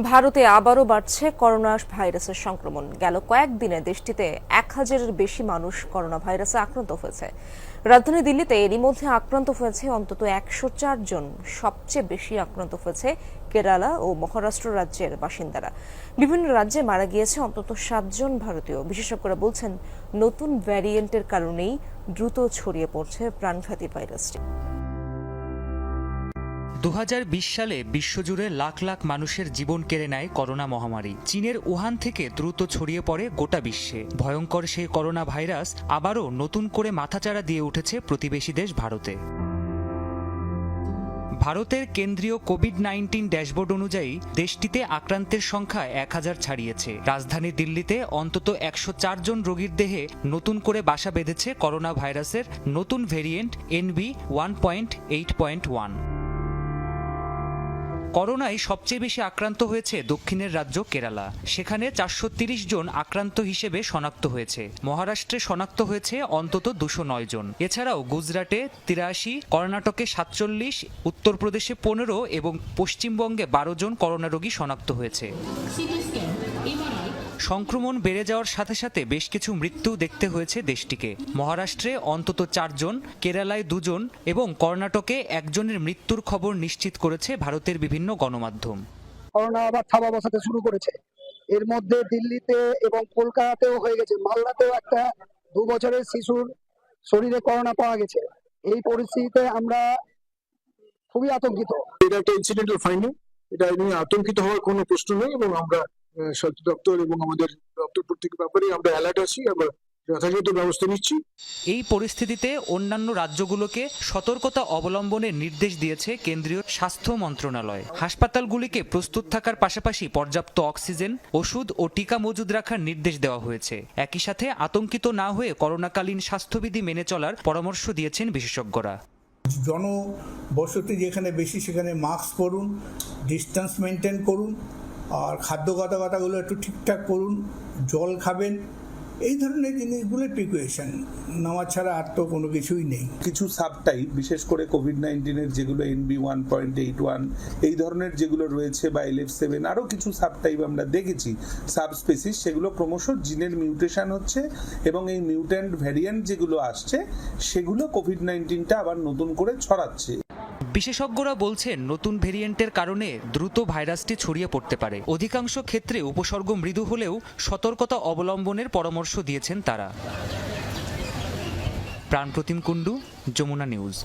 ভারতে আবারও বাড়ছে করোনা ভাইরাসের সংক্রমণ। গেল কয়েকদিনে দেশটিতে 1000-এর বেশি মানুষ করোনা ভাইরাসে আক্রান্ত হয়েছে। রাজধানী দিল্লিতে এরই মধ্যে আক্রান্ত হয়েছে অন্তত 104 জন। সবচেয়ে বেশি আক্রান্ত হয়েছে কেরালা ও মহারাষ্ট্র রাজ্যের বাসিন্দারা। বিভিন্ন রাজ্যে মারা গিয়েছে অন্তত 7 জন ভারতীয়। বিশেষজ্ঞরা বলছেন, নতুন ভ্যারিয়েন্টের কারণেই দ্রুত ছড়িয়ে পড়ছে প্রাণঘাতী ভাইরাসটি। 2020 সালে বিশ্বজুড়ে লাখ লাখ মানুষের জীবন কেড়ে নেয় করোনা মহামারী। চীনের উহান থেকে দ্রুত ছড়িয়ে পড়ে গোটা বিশ্বে। ভয়ঙ্কর সেই করোনা ভাইরাস আবারও নতুন করে মাথাচাড়া দিয়ে উঠেছে প্রতিবেশী দেশ ভারতে। ভারতের কেন্দ্রীয় কোভিড-19 ড্যাশবোর্ড অনুযায়ী দেশটিতে আক্রান্তের সংখ্যা 1000 ছাড়িয়েছে। রাজধানী দিল্লিতে অন্তত 104 জন রোগীর দেহে নতুন করে বাসা বেঁধেছে করোনা ভাইরাসের নতুন ভেরিয়েন্ট NV1.8.1। করোনায় সবচেয়ে বেশি আক্রান্ত হয়েছে দক্ষিণের রাজ্য কেরালা। সেখানে 430 জন আক্রান্ত হিসেবে শনাক্ত হয়েছে। মহারাষ্ট্রে শনাক্ত হয়েছে অন্তত 209 জন। এছাড়াও গুজরাটে 83, কর্ণাটকে 47, উত্তরপ্রদেশে 15 এবং পশ্চিমবঙ্গে 12 জন করোনা রোগী শনাক্ত হয়েছে। সংক্রমণ বেড়ে যাওয়ার সাথে সাথে বেশ কিছু মৃত্যু দেখতে হয়েছে দেশটিকে। মহারাষ্ট্রে অন্তত 4 জন, কেরালায় 2 জন এবং কর্ণাটকে 1 জনের মৃত্যুর খবর নিশ্চিত করেছে ভারতের বিভিন্ন গণমাধ্যম। করোনা আবার থাবা বসাতে শুরু করেছে। এর মধ্যে দিল্লিতে এবং কলকাতাতেও হয়ে গেছে। মালদাতেও একটা 2 বছরের শিশুর শরীরে করোনা পাওয়া গেছে। এই পরিস্থিতিতে আমরা খুবই আতঙ্কিত। এটা একটা ইনসিডেন্টাল ফাইন্ডিং, এটা নিয়ে আতঙ্কিত হওয়ার কোনো প্রশ্ন নেই এবং আমরা স্বাস্থ্য দপ্তর এবং আমাদের দপ্তর প্রত্যেক ব্যাপারে আমরা অ্যালার্ট আছি, আমরা যথাযথ ব্যবস্থা নিচ্ছি। এই পরিস্থিতিতে অন্যান্য রাজ্যগুলোকে সতর্কতা অবলম্বনের নির্দেশ দিয়েছে কেন্দ্রীয় স্বাস্থ্য মন্ত্রণালয়। হাসপাতালগুলিকে প্রস্তুত থাকার পাশাপাশি পর্যাপ্ত অক্সিজেন, ওষুধ ও টিকা মজুদ রাখার নির্দেশ দেওয়া হয়েছে। একই সাথে আতঙ্কিত না হয়ে করোনাকালীন স্বাস্থ্যবিধি মেনে চলার পরামর্শ দিয়েছেন বিশেষজ্ঞরা। জনবসতি যেখানে বেশি সেখানে মাস্ক পরুন, ডিস্টেন্স মেনটেন করুন, আর খাদ্য কথাগুলো একটু ঠিকঠাক করুন, জল খাবেন, এই ধরনের জিনিসগুলো প্রিকশন নেওয়া ছাড়া আর তো কোনো কিছুই নেই। কিছু সাবটাইপ, বিশেষ করে কোভিড-19-এর যেগুলো NV1.81 এই ধরনের যেগুলো রয়েছে বা LF7 আরও কিছু সাবটাইপ আমরা দেখেছি, সাবস্পেসিস, সেগুলো ক্রমশ জিনের মিউটেশন হচ্ছে এবং এই মিউট্যান্ট ভ্যারিয়েন্ট যেগুলো আসছে সেগুলো কোভিড-19টা আবার নতুন করে ছড়াচ্ছে। বিশেষজ্ঞরা বলছেন, নতুন ভেরিয়েন্টের কারণে দ্রুত ভাইরাসটি ছড়িয়ে পড়তে পারে। অধিকাংশ ক্ষেত্রে উপসর্গ মৃদু হলেও সতর্কতা অবলম্বনের পরামর্শ দিয়েছেন তারা। প্রাণপ্রতিম কুণ্ডু, যমুনা নিউজ।